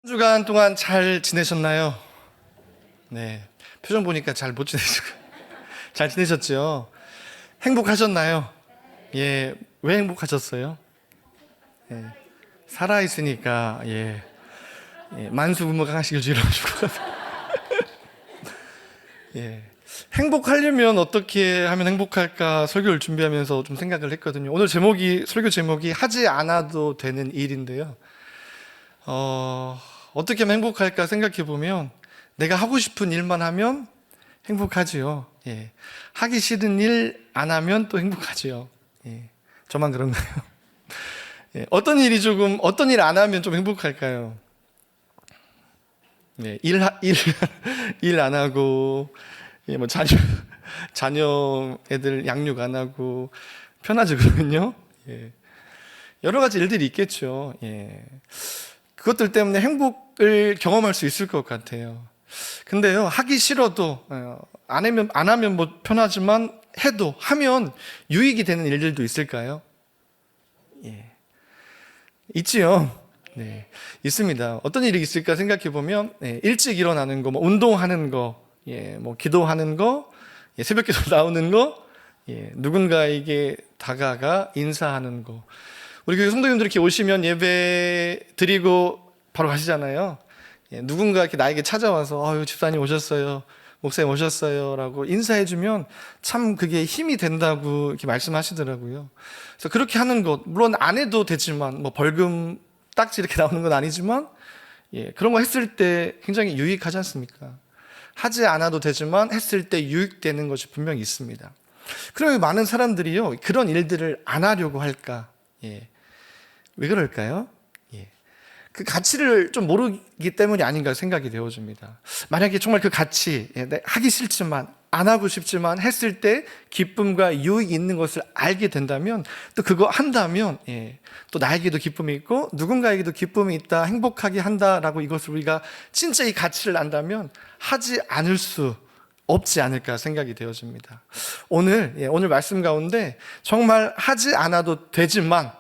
한 주간 동안 잘 지내셨나요? 네. 표정 보니까 잘 못 지내시고. 잘 지내셨죠? 행복하셨나요? 예. 왜 행복하셨어요? 예. 살아있으니까, 예. 예. 만수무강하시길 주일러주고. 예. 행복하려면 어떻게 하면 행복할까 설교를 준비하면서 좀 생각을 했거든요. 오늘 설교 제목이 하지 않아도 되는 일인데요. 어떻게 하면 행복할까 생각해 보면 내가 하고 싶은 일만 하면 행복하지요. 예. 하기 싫은 일 안 하면 또 행복하지요. 예. 저만 그런가요? 예. 어떤 일 안 하면 좀 행복할까요? 예. 일 안 하고, 예. 뭐 자녀 애들 양육 안 하고, 편하죠, 그러면요? 예. 여러 가지 일들이 있겠죠. 예. 그것들 때문에 행복을 경험할 수 있을 것 같아요. 근데요, 하기 싫어도, 안 하면 뭐 편하지만 하면 유익이 되는 일들도 있을까요? 예. 있지요. 네. 있습니다. 어떤 일이 있을까 생각해 보면, 일찍 일어나는 거, 뭐 운동하는 거, 뭐 기도하는 거, 새벽 기도 나오는 거, 누군가에게 다가가 인사하는 거. 우리 교회 성도님들 이렇게 오시면 예배 드리고 바로 가시잖아요. 누군가 이렇게 나에게 찾아와서 집사님 오셨어요, 목사님 오셨어요 라고 인사해주면 참 그게 힘이 된다고 이렇게 말씀하시더라고요. 그래서 그렇게 하는 것, 물론 안 해도 되지만 뭐 벌금 딱지 이렇게 나오는 건 아니지만 그런 거 했을 때 굉장히 유익하지 않습니까? 하지 않아도 되지만 했을 때 유익되는 것이 분명히 있습니다. 그러면 많은 사람들이요, 그런 일들을 안 하려고 할까? 왜 그럴까요? 그 가치를 좀 모르기 때문이 아닌가 생각이 되어집니다. 만약에 정말 그 가치, 하기 싫지만, 안 하고 싶지만 했을 때 기쁨과 유익이 있는 것을 알게 된다면, 또 그거 한다면, 또 나에게도 기쁨이 있고, 누군가에게도 기쁨이 있다, 행복하게 한다라고 이것을 우리가 진짜 이 가치를 안다면 하지 않을 수 없지 않을까 생각이 되어집니다. 오늘 말씀 가운데 정말 하지 않아도 되지만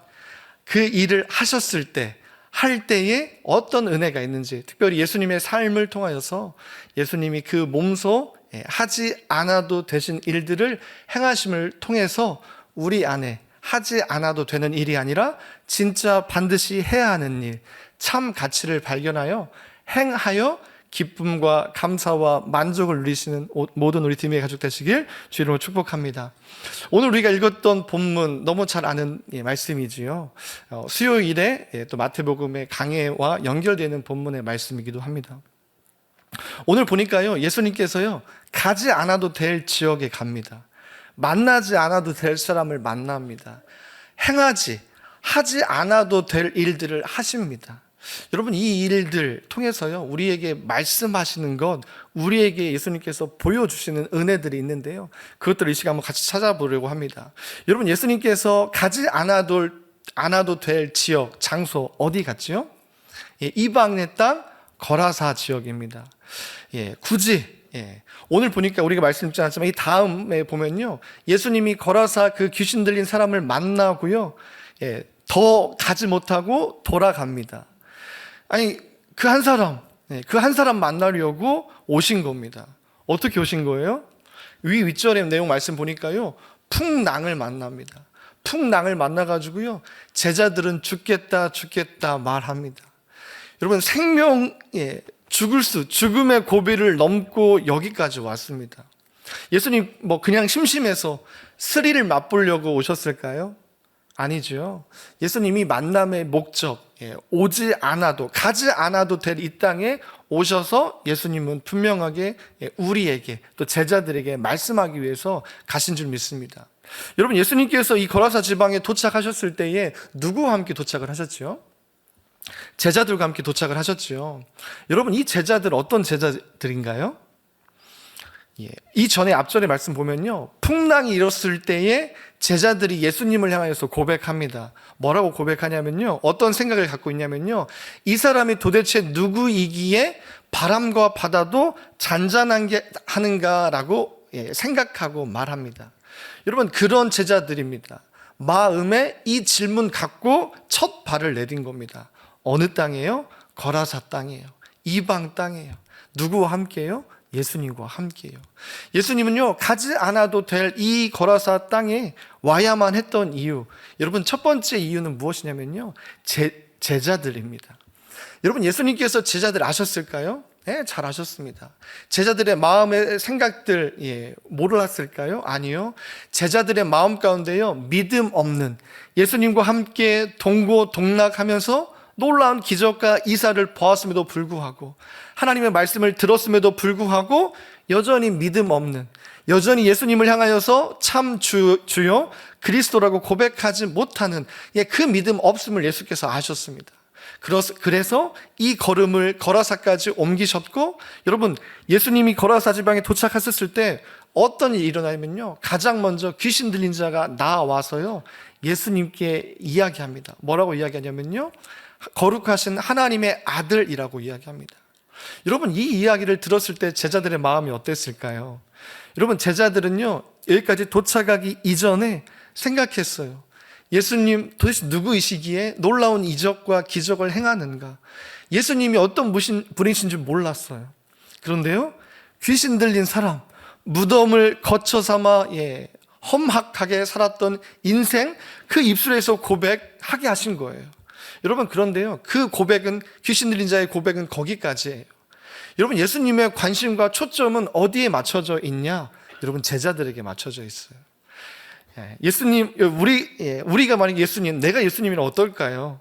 그 일을 하셨을 때, 할 때에 어떤 은혜가 있는지, 특별히 예수님의 삶을 통하여서 예수님이 그 몸소 하지 않아도 되신 일들을 행하심을 통해서 우리 안에 하지 않아도 되는 일이 아니라 진짜 반드시 해야 하는 일, 참 가치를 발견하여 행하여 기쁨과 감사와 만족을 누리시는 모든 우리 팀의 가족 되시길 주 이름으로 축복합니다. 오늘 우리가 읽었던 본문 너무 잘 아는 말씀이지요. 수요일에 또 마태복음의 강해와 연결되는 본문의 말씀이기도 합니다. 오늘 보니까요, 예수님께서요, 가지 않아도 될 지역에 갑니다. 만나지 않아도 될 사람을 만납니다. 하지 않아도 될 일들을 하십니다. 여러분, 이 일들 통해서요, 우리에게 말씀하시는 것, 우리에게 예수님께서 보여주시는 은혜들이 있는데요, 그것들을 이 시간 한번 같이 찾아보려고 합니다. 여러분, 예수님께서 가지 않아도 될 지역, 장소 어디 갔지요? 이방의 땅 거라사 지역입니다. 굳이 오늘 보니까 우리가 말씀 읽지 않았지만 이 다음에 보면요, 예수님이 거라사 그 귀신 들린 사람을 만나고요, 더 가지 못하고 돌아갑니다. 아니, 그 한 사람 만나려고 오신 겁니다. 어떻게 오신 거예요? 윗절의 내용 말씀 보니까요, 풍랑을 만납니다. 풍랑을 만나가지고요, 제자들은 죽겠다 말합니다. 여러분, 죽음의 고비를 넘고 여기까지 왔습니다. 예수님 그냥 심심해서 스릴을 맛보려고 오셨을까요? 아니죠. 예수님이 만남의 목적, 가지 않아도 될 이 땅에 오셔서 예수님은 분명하게 우리에게 또 제자들에게 말씀하기 위해서 가신 줄 믿습니다. 여러분, 예수님께서 이 거라사 지방에 도착하셨을 때에 누구와 함께 도착을 하셨죠? 제자들과 함께 도착을 하셨죠. 여러분, 이 제자들 어떤 제자들인가요? 이 전에 앞절의 말씀 보면요, 풍랑이 일었을 때에 제자들이 예수님을 향하여서 고백합니다. 뭐라고 고백하냐면요, 어떤 생각을 갖고 있냐면요, 이 사람이 도대체 누구이기에 바람과 바다도 잔잔하게 하는가라고 생각하고 말합니다. 여러분, 그런 제자들입니다. 마음에 이 질문 갖고 첫 발을 내딘 겁니다. 어느 땅이에요? 거라사 땅이에요. 이방 땅이에요. 누구와 함께요? 예수님과 함께요. 예수님은요, 가지 않아도 될 이 거라사 땅에 와야만 했던 이유, 여러분 첫 번째 이유는 무엇이냐면요, 제자들입니다. 여러분, 예수님께서 제자들 아셨을까요? 네, 잘 아셨습니다. 제자들의 마음의 생각들 몰랐을까요? 아니요. 제자들의 마음 가운데요, 믿음 없는, 예수님과 함께 동고동락하면서 놀라운 기적과 이사를 보았음에도 불구하고, 하나님의 말씀을 들었음에도 불구하고 여전히 믿음 없는, 여전히 예수님을 향하여서 참 주요 그리스도라고 고백하지 못하는 그 믿음 없음을 예수께서 아셨습니다. 그래서 이 걸음을 거라사까지 옮기셨고, 여러분, 예수님이 거라사 지방에 도착하셨을 때 어떤 일이 일어나면요, 가장 먼저 귀신 들린 자가 나와서요, 예수님께 이야기합니다. 뭐라고 이야기하냐면요, 거룩하신 하나님의 아들이라고 이야기합니다. 여러분, 이 이야기를 들었을 때 제자들의 마음이 어땠을까요? 여러분, 제자들은요, 여기까지 도착하기 이전에 생각했어요. 예수님 도대체 누구이시기에 놀라운 이적과 기적을 행하는가? 예수님이 어떤 분이신 줄 몰랐어요. 그런데요, 귀신 들린 사람, 무덤을 거쳐 삼아 험악하게 살았던 인생, 그 입술에서 고백하게 하신 거예요. 여러분, 그런데요, 그 고백은, 귀신 들린 자의 고백은 거기까지예요. 여러분, 예수님의 관심과 초점은 어디에 맞춰져 있냐? 여러분, 제자들에게 맞춰져 있어요. 예수님, 우리가 만약 예수님, 내가 예수님이면 어떨까요?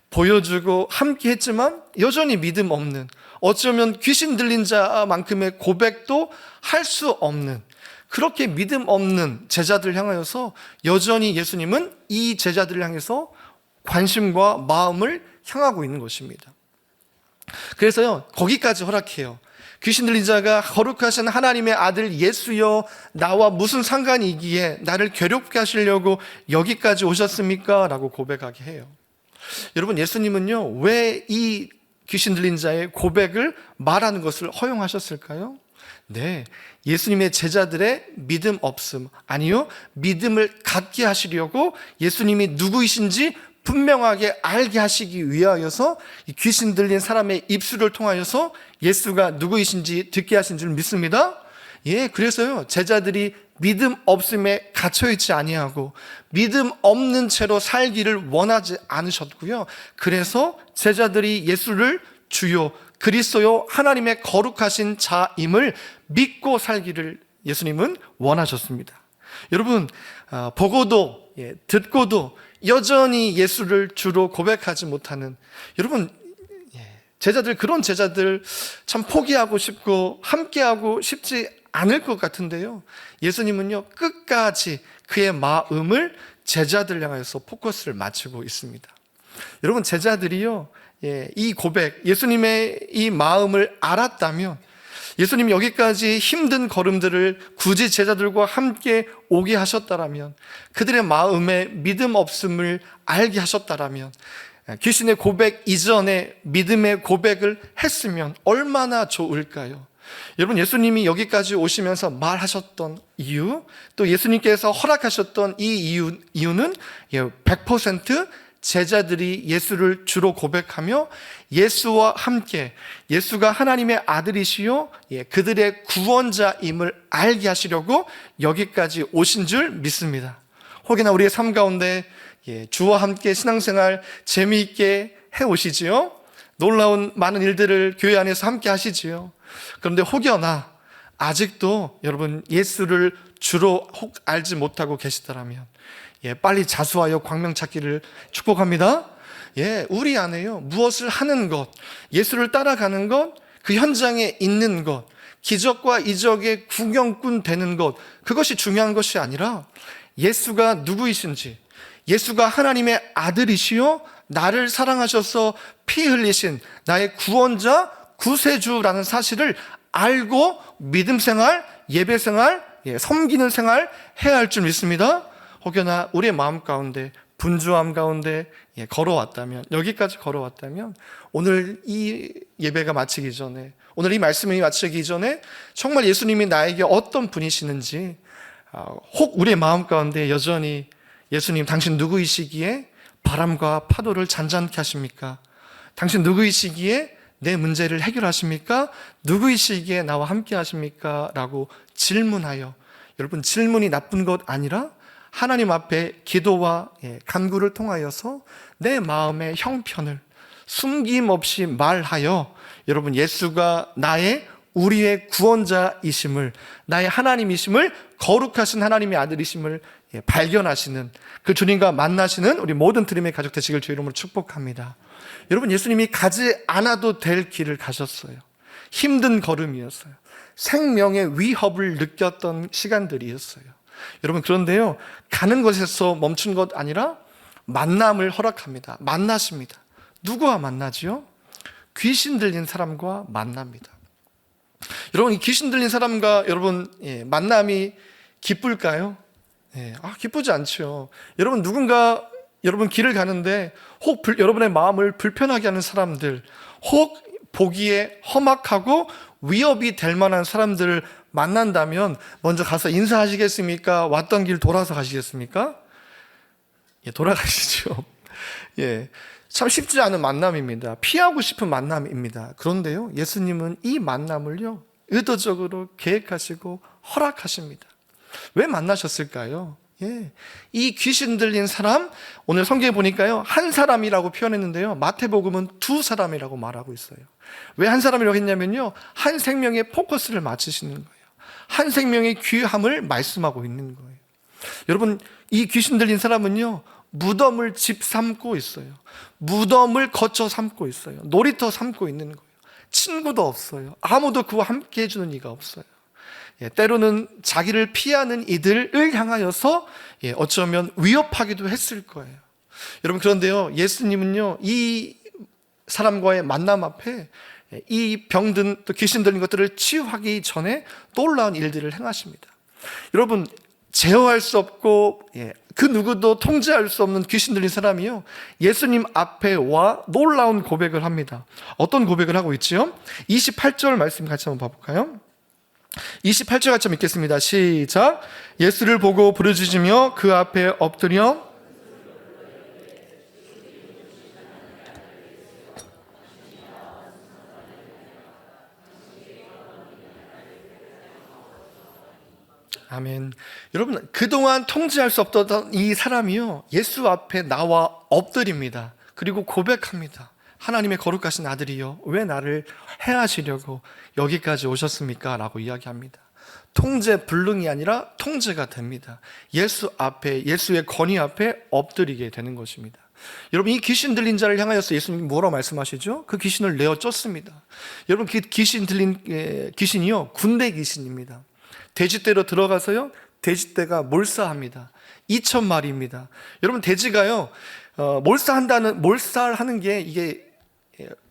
보여주고 함께 했지만 여전히 믿음 없는, 어쩌면 귀신 들린 자만큼의 고백도 할 수 없는, 그렇게 믿음 없는 제자들 향하여서 여전히 예수님은 이 제자들을 향해서 관심과 마음을 향하고 있는 것입니다. 그래서요, 거기까지 허락해요. 귀신 들린 자가 거룩하신 하나님의 아들 예수여, 나와 무슨 상관이기에 나를 괴롭게 하시려고 여기까지 오셨습니까? 라고 고백하게 해요. 여러분, 예수님은요, 왜 이 귀신 들린 자의 고백을 말하는 것을 허용하셨을까요? 네, 예수님의 제자들의 믿음 없음, 아니요, 믿음을 갖게 하시려고 예수님이 누구이신지 분명하게 알게 하시기 위하여서 이 귀신 들린 사람의 입술을 통하여서 예수가 누구이신지 듣게 하신 줄 믿습니다. 그래서요, 제자들이 믿음 없음에 갇혀있지 아니하고 믿음 없는 채로 살기를 원하지 않으셨고요, 그래서 제자들이 예수를 주요 그리스도요 하나님의 거룩하신 자임을 믿고 살기를 예수님은 원하셨습니다. 여러분, 보고도 듣고도 여전히 예수를 주로 고백하지 못하는, 여러분, 제자들, 그런 제자들 참 포기하고 싶고 함께하고 싶지 않을 것 같은데요, 예수님은요, 끝까지 그의 마음을 제자들 향해서 포커스를 맞추고 있습니다. 여러분, 제자들이요, 이 고백, 예수님의 이 마음을 알았다면, 예수님이 여기까지 힘든 걸음들을 굳이 제자들과 함께 오게 하셨다라면, 그들의 마음에 믿음 없음을 알게 하셨다라면, 귀신의 고백 이전에 믿음의 고백을 했으면 얼마나 좋을까요? 여러분, 예수님이 여기까지 오시면서 말하셨던 이유, 또 예수님께서 허락하셨던 이 이유는 100% 제자들이 예수를 주로 고백하며 예수와 함께, 예수가 하나님의 아들이시요 그들의 구원자임을 알게 하시려고 여기까지 오신 줄 믿습니다. 혹여나 우리의 삶 가운데 주와 함께 신앙생활 재미있게 해오시지요, 놀라운 많은 일들을 교회 안에서 함께 하시지요. 그런데 혹여나 아직도 여러분 예수를 주로 혹 알지 못하고 계시더라면 빨리 자수하여 광명 찾기를 축복합니다. 우리 안에요, 무엇을 하는 것, 예수를 따라가는 것, 그 현장에 있는 것, 기적과 이적의 구경꾼 되는 것, 그것이 중요한 것이 아니라 예수가 누구이신지, 예수가 하나님의 아들이시요 나를 사랑하셔서 피 흘리신 나의 구원자, 구세주라는 사실을 알고 믿음 생활, 예배 생활, 섬기는 생활 해야 할 줄 믿습니다. 혹여나 우리의 마음 가운데 분주함 가운데 걸어왔다면, 여기까지 걸어왔다면, 오늘 이 예배가 마치기 전에, 오늘 이 말씀이 마치기 전에 정말 예수님이 나에게 어떤 분이시는지, 혹 우리의 마음 가운데 여전히 예수님 당신 누구이시기에 바람과 파도를 잔잔케 하십니까? 당신 누구이시기에 내 문제를 해결하십니까? 누구이시기에 나와 함께 하십니까? 라고 질문하여, 여러분 질문이 나쁜 것 아니라 하나님 앞에 기도와 간구를 통하여서 내 마음의 형편을 숨김없이 말하여, 여러분 예수가 우리의 구원자이심을, 나의 하나님이심을, 거룩하신 하나님의 아들이심을 발견하시는 그 주님과 만나시는 우리 모든 드림의 가족 되시길 주 이름으로 축복합니다. 여러분, 예수님이 가지 않아도 될 길을 가셨어요. 힘든 걸음이었어요. 생명의 위협을 느꼈던 시간들이었어요. 여러분, 그런데요, 가는 것에서 멈춘 것 아니라 만남을 허락합니다. 만나십니다. 누구와 만나지요? 귀신 들린 사람과 만납니다. 여러분, 이 귀신 들린 사람과 여러분 만남이 기쁠까요? 기쁘지 않죠. 여러분, 누군가 여러분 길을 가는데 혹 여러분의 마음을 불편하게 하는 사람들, 혹 보기에 험악하고 위협이 될 만한 사람들을 만난다면 먼저 가서 인사하시겠습니까? 왔던 길 돌아서 가시겠습니까? 돌아가시죠. 참 쉽지 않은 만남입니다. 피하고 싶은 만남입니다. 그런데요, 예수님은 이 만남을요, 의도적으로 계획하시고 허락하십니다. 왜 만나셨을까요? 이 귀신 들린 사람, 오늘 성경에 보니까요, 한 사람이라고 표현했는데요, 마태복음은 두 사람이라고 말하고 있어요. 왜 한 사람이라고 했냐면요, 한 생명의 포커스를 맞추시는 거예요. 한 생명의 귀함을 말씀하고 있는 거예요. 여러분, 이 귀신 들린 사람은요, 무덤을 집 삼고 있어요. 무덤을 거처 삼고 있어요. 놀이터 삼고 있는 거예요. 친구도 없어요. 아무도 그와 함께 해주는 이가 없어요. 때로는 자기를 피하는 이들을 향하여서 어쩌면 위협하기도 했을 거예요. 여러분, 그런데요, 예수님은요, 이 사람과의 만남 앞에 이 병든 또 귀신 들린 것들을 치유하기 전에 놀라운 일들을 행하십니다. 여러분, 제어할 수 없고 그 누구도 통제할 수 없는 귀신 들린 사람이요, 예수님 앞에 와 놀라운 고백을 합니다. 어떤 고백을 하고 있지요? 28절 말씀 같이 한번 봐볼까요? 28절 같이 한번 읽겠습니다. 시작. 예수를 보고 부르짖으며 그 앞에 엎드려 아멘. 여러분, 그동안 통제할 수 없던 이 사람이요, 예수 앞에 나와 엎드립니다. 그리고 고백합니다. 하나님의 거룩하신 아들이요, 왜 나를 해하시려고 여기까지 오셨습니까? 라고 이야기합니다. 통제 불능이 아니라 통제가 됩니다. 예수 앞에, 예수의 권위 앞에 엎드리게 되는 것입니다. 여러분, 이 귀신 들린 자를 향하여서 예수님이 뭐라고 말씀하시죠? 그 귀신을 내어 쫓습니다. 여러분, 그 귀신 들린 귀신이요, 군대 귀신입니다. 돼지떼로 들어가서요, 돼지떼가 몰살합니다. 2,000마리입니다. 여러분, 돼지가요, 몰살하는 게 이게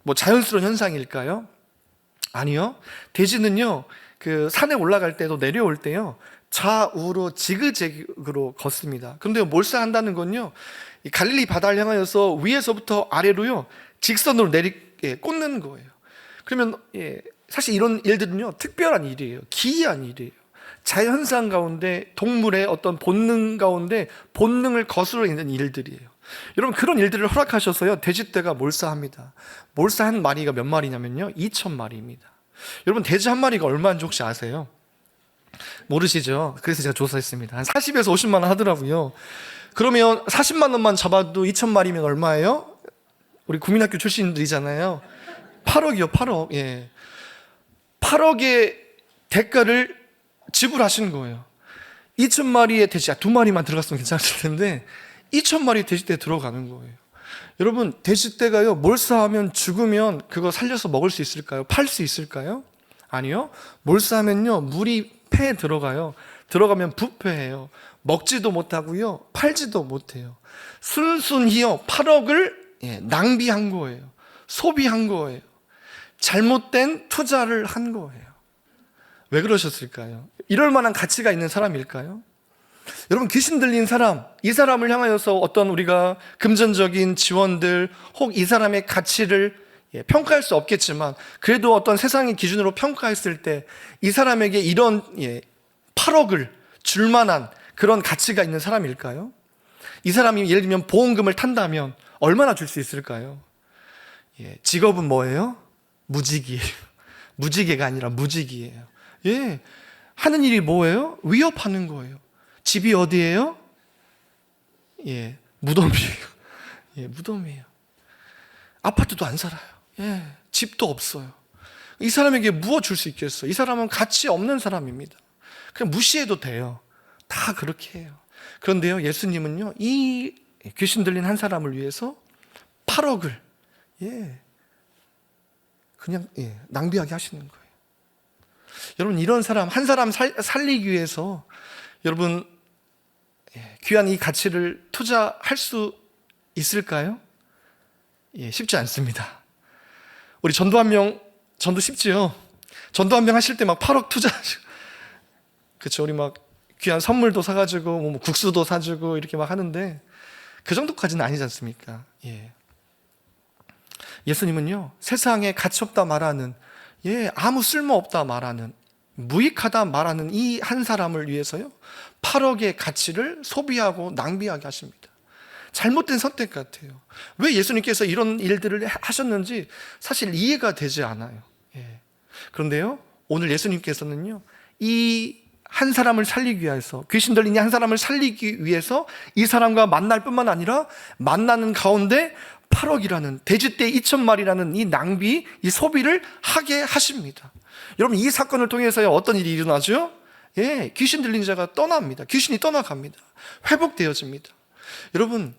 뭐 자연스러운 현상일까요? 아니요. 돼지는요, 그 산에 올라갈 때도 내려올 때요, 좌우로 지그재그로 걷습니다. 그런데 몰살한다는 건요, 이 갈릴리 바다를 향하여서 위에서부터 아래로요, 직선으로 꽂는 거예요. 그러면 사실 이런 일들은요, 특별한 일이에요. 기이한 일이에요. 자연상 가운데, 동물의 어떤 본능 가운데 본능을 거스르 있는 일들이에요. 여러분, 그런 일들을 허락하셔서요, 돼지떼가 몰사합니다. 몰사한 마리가 몇 마리냐면요, 2,000마리입니다. 여러분, 돼지 한 마리가 얼마인지 혹시 아세요? 모르시죠? 그래서 제가 조사했습니다. 한 40에서 50만 원 하더라고요. 그러면 40만 원만 잡아도 2,000마리면 얼마예요? 우리 국민학교 출신들이잖아요. 8억이요, 8억. 8억의 대가를 지불하시는 거예요. 2,000마리의 돼지, 2마리만 들어갔으면 괜찮았을 텐데 2,000마리 돼지떼 들어가는 거예요. 여러분, 돼지떼가요, 몰사하면 죽으면 그거 살려서 먹을 수 있을까요? 팔 수 있을까요? 아니요. 몰사하면요, 물이 폐에 들어가요. 들어가면 부패해요. 먹지도 못하고요, 팔지도 못해요. 순순히요, 8억을 낭비한 거예요. 소비한 거예요. 잘못된 투자를 한 거예요. 왜 그러셨을까요? 이럴 만한 가치가 있는 사람일까요? 여러분, 귀신 들린 사람, 이 사람을 향하여서 어떤 우리가 금전적인 지원들, 혹 이 사람의 가치를 평가할 수 없겠지만, 그래도 어떤 세상의 기준으로 평가했을 때 이 사람에게 이런 8억을 줄 만한 그런 가치가 있는 사람일까요? 이 사람이 예를 들면 보험금을 탄다면 얼마나 줄 수 있을까요? 직업은 뭐예요? 무직이에요. 무지개가 아니라 무직이에요. 하는 일이 뭐예요? 위협하는 거예요. 집이 어디예요? 무덤이에요. 무덤이에요. 아파트도 안 살아요. 집도 없어요. 이 사람에게 무엇 줄 수 있겠어요? 이 사람은 가치 없는 사람입니다. 그냥 무시해도 돼요. 다 그렇게 해요. 그런데요, 예수님은요, 이 귀신 들린 한 사람을 위해서 8억을 그냥 낭비하게 하시는 거예요. 여러분, 이런 사람 한 사람 살리기 위해서 여러분 귀한 이 가치를 투자할 수 있을까요? 쉽지 않습니다. 우리 전도 한 명, 전도 쉽지요? 전도 한 명 하실 때 막 8억 투자하시고, 그렇죠? 우리 막 귀한 선물도 사가지고 뭐 국수도 사주고 이렇게 막 하는데 그 정도까지는 아니지 않습니까? 예수님은요, 세상에 가치 없다 말하는, 아무 쓸모 없다 말하는, 무익하다 말하는 이 한 사람을 위해서요, 8억의 가치를 소비하고 낭비하게 하십니다. 잘못된 선택 같아요. 왜 예수님께서 이런 일들을 하셨는지 사실 이해가 되지 않아요. 그런데요, 오늘 예수님께서는요, 이 한 사람을 살리기 위해서, 귀신 들린 한 사람을 살리기 위해서 이 사람과 만날 뿐만 아니라 만나는 가운데 8억이라는 돼지떼 2,000마리라는 이 낭비, 이 소비를 하게 하십니다. 여러분, 이 사건을 통해서 어떤 일이 일어나죠? 귀신 들린 자가 떠납니다. 귀신이 떠나갑니다. 회복되어집니다. 여러분,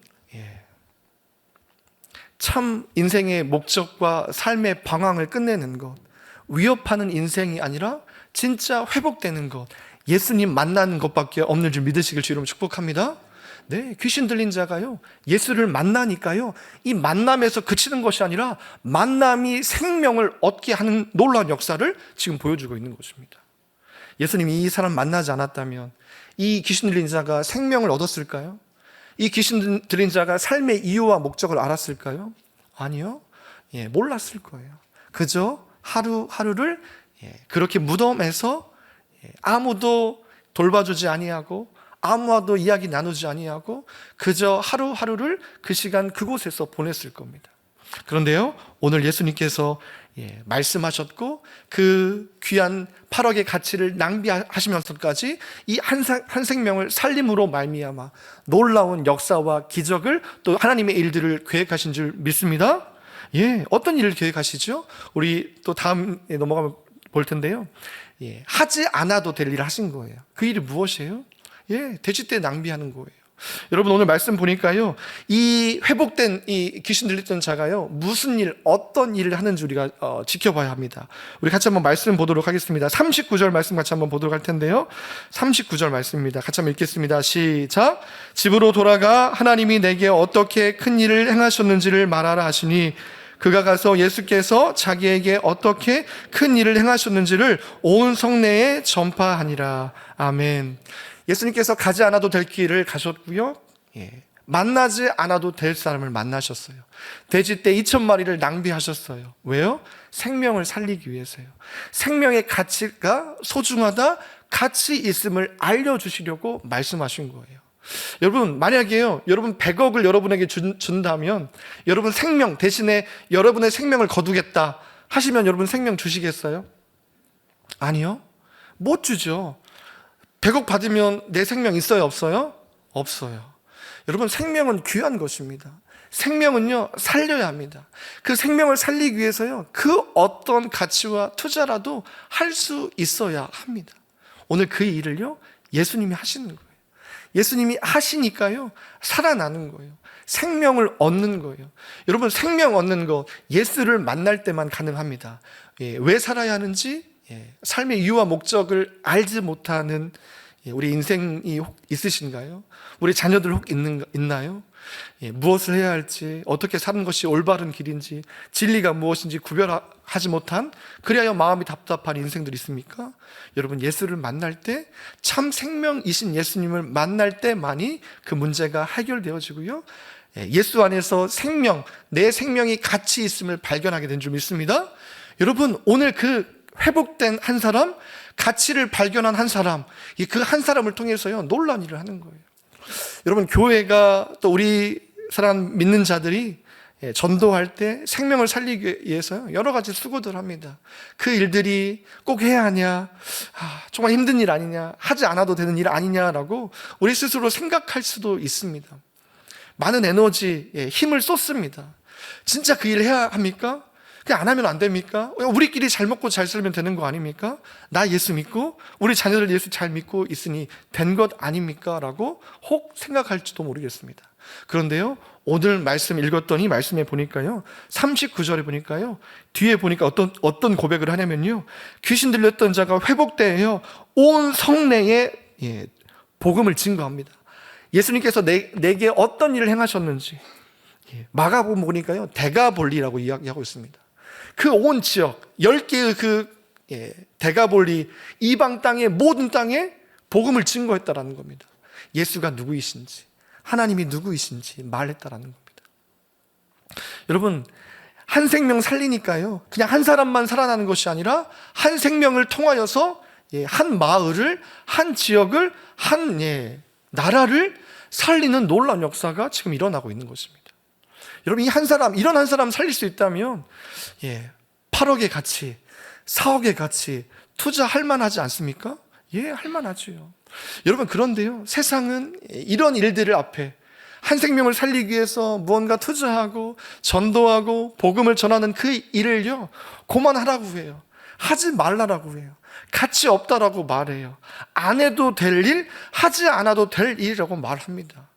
참 인생의 목적과 삶의 방향을 끝내는 것, 위협하는 인생이 아니라 진짜 회복되는 것, 예수님 만나는 것밖에 없는 줄 믿으시길 주로 축복합니다. 귀신 들린 자가요, 예수를 만나니까요, 이 만남에서 그치는 것이 아니라 만남이 생명을 얻게 하는 놀라운 역사를 지금 보여주고 있는 것입니다. 예수님이 이 사람 만나지 않았다면 이 귀신 들린 자가 생명을 얻었을까요? 이 귀신 들린 자가 삶의 이유와 목적을 알았을까요? 아니요. 몰랐을 거예요. 그저 하루하루를 그렇게 무덤에서 아무도 돌봐주지 아니하고 아무와도 이야기 나누지 아니하고 그저 하루하루를 그 시간 그곳에서 보냈을 겁니다. 그런데요, 오늘 예수님께서 말씀하셨고 그 귀한 8억의 가치를 낭비하시면서까지 이 한 생명을 살림으로 말미암아 놀라운 역사와 기적을 또 하나님의 일들을 계획하신 줄 믿습니다. 어떤 일을 계획하시죠? 우리 또 다음에 넘어가면 볼 텐데요, 하지 않아도 될 일을 하신 거예요. 그 일이 무엇이에요? 돼지떼 낭비하는 거예요. 여러분, 오늘 말씀 보니까요, 이 회복된 이 귀신 들렸던 자가요, 무슨 일, 어떤 일을 하는지 우리가 지켜봐야 합니다. 우리 같이 한번 말씀 보도록 하겠습니다. 39절 말씀 같이 한번 보도록 할 텐데요, 39절 말씀입니다. 같이 한번 읽겠습니다. 시작. 집으로 돌아가 하나님이 내게 어떻게 큰 일을 행하셨는지를 말하라 하시니 그가 가서 예수께서 자기에게 어떻게 큰 일을 행하셨는지를 온 성내에 전파하니라. 아멘. 예수님께서 가지 않아도 될 길을 가셨고요, 만나지 않아도 될 사람을 만나셨어요. 돼지떼 2,000마리를 낭비하셨어요. 왜요? 생명을 살리기 위해서요. 생명의 가치가 소중하다, 가치 있음을 알려주시려고 말씀하신 거예요. 여러분, 만약에요, 여러분 100억을 여러분에게 준다면 여러분 생명 대신에 여러분의 생명을 거두겠다 하시면 여러분 생명 주시겠어요? 아니요, 못 주죠. 100억 받으면 내 생명 있어요, 없어요? 없어요. 여러분, 생명은 귀한 것입니다. 생명은요, 살려야 합니다. 그 생명을 살리기 위해서요, 그 어떤 가치와 투자라도 할 수 있어야 합니다. 오늘 그 일을요, 예수님이 하시는 거예요. 예수님이 하시니까요, 살아나는 거예요. 생명을 얻는 거예요. 여러분, 생명 얻는 거 예수를 만날 때만 가능합니다. 왜 살아야 하는지, 삶의 이유와 목적을 알지 못하는 우리 인생이 혹 있으신가요? 우리 자녀들 혹 있나요? 무엇을 해야 할지, 어떻게 사는 것이 올바른 길인지, 진리가 무엇인지 구별하지 못한, 그리하여 마음이 답답한 인생들이 있습니까? 여러분, 예수를 만날 때, 참 생명이신 예수님을 만날 때만이 그 문제가 해결되어지고요, 예수 안에서 생명, 내 생명이 가치 있음을 발견하게 된 줄 믿습니다. 여러분, 오늘 그 회복된 한 사람, 가치를 발견한 한 사람, 그 한 사람을 통해서요, 놀라운 일을 하는 거예요. 여러분, 교회가 또 우리 사람 믿는 자들이 전도할 때 생명을 살리기 위해서 여러 가지 수고들 합니다. 그 일들이 꼭 해야 하냐, 정말 힘든 일 아니냐, 하지 않아도 되는 일 아니냐라고 우리 스스로 생각할 수도 있습니다. 많은 에너지, 힘을 쏟습니다. 진짜 그 일을 해야 합니까? 그냥 안 하면 안 됩니까? 우리끼리 잘 먹고 잘 살면 되는 거 아닙니까? 나 예수 믿고 우리 자녀들 예수 잘 믿고 있으니 된 것 아닙니까? 라고 혹 생각할지도 모르겠습니다. 그런데요, 오늘 말씀 읽었더니 말씀에 보니까요, 39절에 보니까요, 뒤에 보니까 어떤 고백을 하냐면요, 귀신 들렸던 자가 회복되어 온 성내에 복음을 증거합니다. 예수님께서 내게 어떤 일을 행하셨는지 마가복음 보니까요, 데가볼리라고 이야기하고 있습니다. 그 온 지역 10개의 데가볼리 이방 땅의 모든 땅에 복음을 증거했다라는 겁니다. 예수가 누구이신지, 하나님이 누구이신지 말했다라는 겁니다. 여러분, 한 생명 살리니까요, 그냥 한 사람만 살아나는 것이 아니라 한 생명을 통하여서 한 마을을, 한 지역을, 한 나라를 살리는 놀라운 역사가 지금 일어나고 있는 것입니다. 여러분, 이런 한 사람 살릴 수 있다면 8억의 가치, 4억의 가치 투자할 만하지 않습니까? 할 만하지요. 여러분, 그런데요, 세상은 이런 일들을 앞에 한 생명을 살리기 위해서 무언가 투자하고 전도하고 복음을 전하는 그 일을요, 그만하라고 해요. 하지 말라라고 해요. 가치 없다라고 말해요. 안 해도 될 일, 하지 않아도 될 일이라고 말합니다.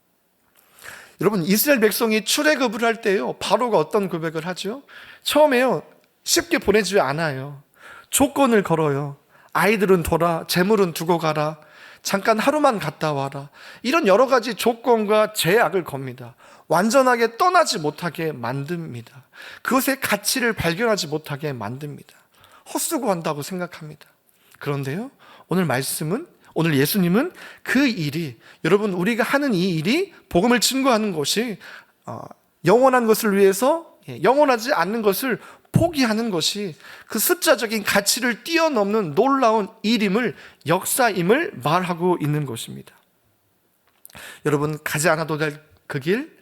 여러분, 이스라엘 백성이 출애굽을 할 때요, 바로가 어떤 고백을 하죠? 처음에요, 쉽게 보내지 않아요. 조건을 걸어요. 아이들은 둬라, 재물은 두고 가라, 잠깐 하루만 갔다 와라, 이런 여러 가지 조건과 제약을 겁니다. 완전하게 떠나지 못하게 만듭니다. 그것의 가치를 발견하지 못하게 만듭니다. 헛수고한다고 생각합니다. 그런데요, 오늘 예수님은 그 일이, 여러분, 우리가 하는 이 일이, 복음을 증거하는 것이 영원한 것을 위해서 영원하지 않는 것을 포기하는 것이 그 숫자적인 가치를 뛰어넘는 놀라운 일임을, 역사임을 말하고 있는 것입니다. 여러분, 가지 않아도 될 그 길,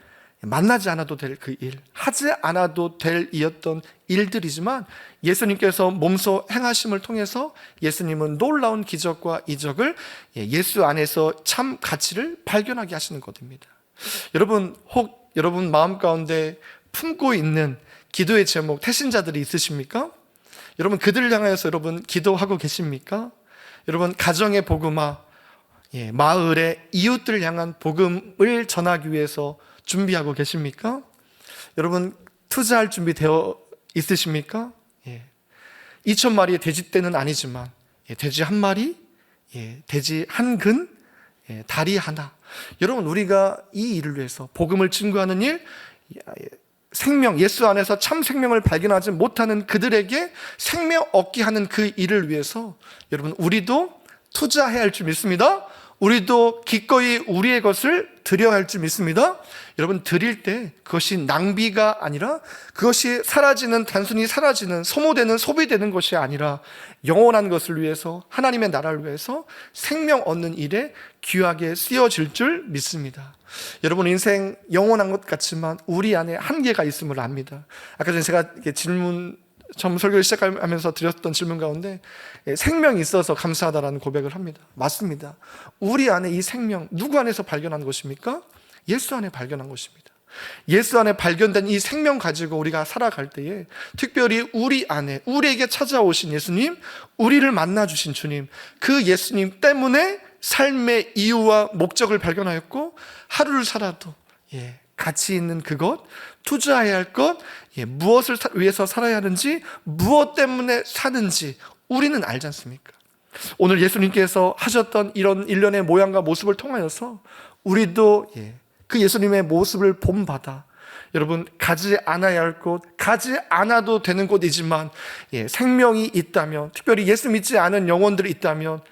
만나지 않아도 될 그 일, 하지 않아도 될 일이었던 일들이지만 예수님께서 몸소 행하심을 통해서 예수님은 놀라운 기적과 이적을 예수 안에서 참 가치를 발견하게 하시는 것입니다. 여러분, 혹 여러분 마음 가운데 품고 있는 기도의 제목, 태신자들이 있으십니까? 여러분, 그들을 향하여서 여러분 기도하고 계십니까? 여러분, 가정의 복음화, 마을의 이웃들을 향한 복음을 전하기 위해서 준비하고 계십니까? 여러분, 투자할 준비 되어 있으십니까? 2,000마리의 돼지떼는 아니지만 돼지 한 마리, 돼지 한 근, 다리 하나. 여러분, 우리가 이 일을 위해서 복음을 증거하는 일, 생명, 예수 안에서 참 생명을 발견하지 못하는 그들에게 생명 얻게 하는 그 일을 위해서 여러분, 우리도 투자해야 할 줄 믿습니다. 우리도 기꺼이 우리의 것을 드려야 할 줄 믿습니다. 여러분, 드릴 때 그것이 낭비가 아니라, 그것이 단순히 사라지는, 소모되는, 소비되는 것이 아니라 영원한 것을 위해서, 하나님의 나라를 위해서 생명 얻는 일에 귀하게 쓰여질 줄 믿습니다. 여러분, 인생 영원한 것 같지만 우리 안에 한계가 있음을 압니다. 아까 전에 제가 처음 설교를 시작하면서 드렸던 질문 가운데 생명이 있어서 감사하다라는 고백을 합니다. 맞습니다. 우리 안에 이 생명, 누구 안에서 발견한 것입니까? 예수 안에 발견한 것입니다. 예수 안에 발견된 이 생명 가지고 우리가 살아갈 때에 특별히 우리 안에, 우리에게 찾아오신 예수님, 우리를 만나주신 주님, 그 예수님 때문에 삶의 이유와 목적을 발견하였고, 하루를 살아도 가치 있는 그것, 투자해야 할 것, 무엇을 위해서 살아야 하는지, 무엇 때문에 사는지 우리는 알지 않습니까? 오늘 예수님께서 하셨던 이런 일련의 모양과 모습을 통하여서 우리도 그 예수님의 모습을 본받아 여러분, 가지 않아야 할 곳, 가지 않아도 되는 곳이지만 생명이 있다면, 특별히 예수 믿지 않은 영혼들이 있다면,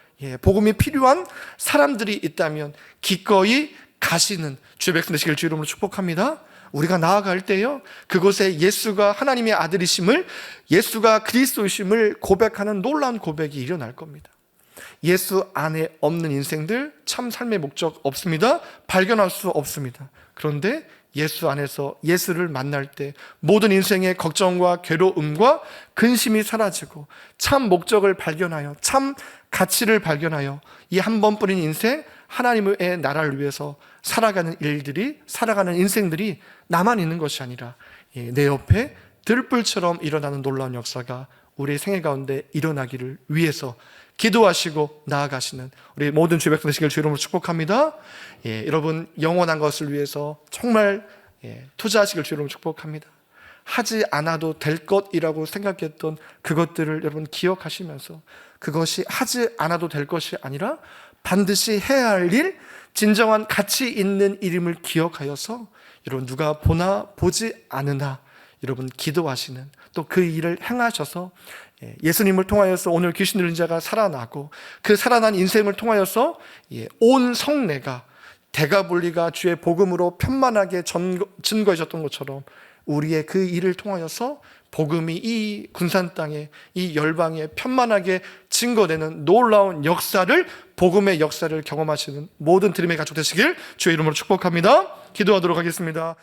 복음이 필요한 사람들이 있다면 기꺼이 가시는 주의 백성 되시길 주 이름으로 축복합니다. 우리가 나아갈 때요, 그곳에 예수가 하나님의 아들이심을, 예수가 그리스도이심을 고백하는 놀라운 고백이 일어날 겁니다. 예수 안에 없는 인생들 참 삶의 목적 없습니다. 발견할 수 없습니다. 그런데 예수 안에서 예수를 만날 때 모든 인생의 걱정과 괴로움과 근심이 사라지고 참 목적을 발견하여 참 가치를 발견하여 이 한 번뿐인 인생 하나님의 나라를 위해서 살아가는 일들이, 살아가는 인생들이 나만 있는 것이 아니라 내 옆에 들불처럼 일어나는 놀라운 역사가 우리의 생애 가운데 일어나기를 위해서 기도하시고 나아가시는 우리 모든 주의 백성 되시길 주 이름으로 축복합니다. 여러분 영원한 것을 위해서 정말 투자하시길 주 이름으로 축복합니다. 하지 않아도 될 것이라고 생각했던 그것들을 여러분 기억하시면서 그것이 하지 않아도 될 것이 아니라 반드시 해야 할 일, 진정한 가치 있는 일임을 기억하여서 여러분 누가 보나 보지 않으나 여러분 기도하시는 또 그 일을 행하셔서 예수님을 통하여서 오늘 귀신 들린 자가 살아나고 그 살아난 인생을 통하여서 온 성내가 대가볼리가 주의 복음으로 편만하게 증거해졌던 것처럼 우리의 그 일을 통하여서 복음이 이 군산 땅에, 이 열방에 편만하게 증거되는 놀라운 역사를, 복음의 역사를 경험하시는 모든 드림의 가족 되시길 주의 이름으로 축복합니다. 기도하도록 하겠습니다.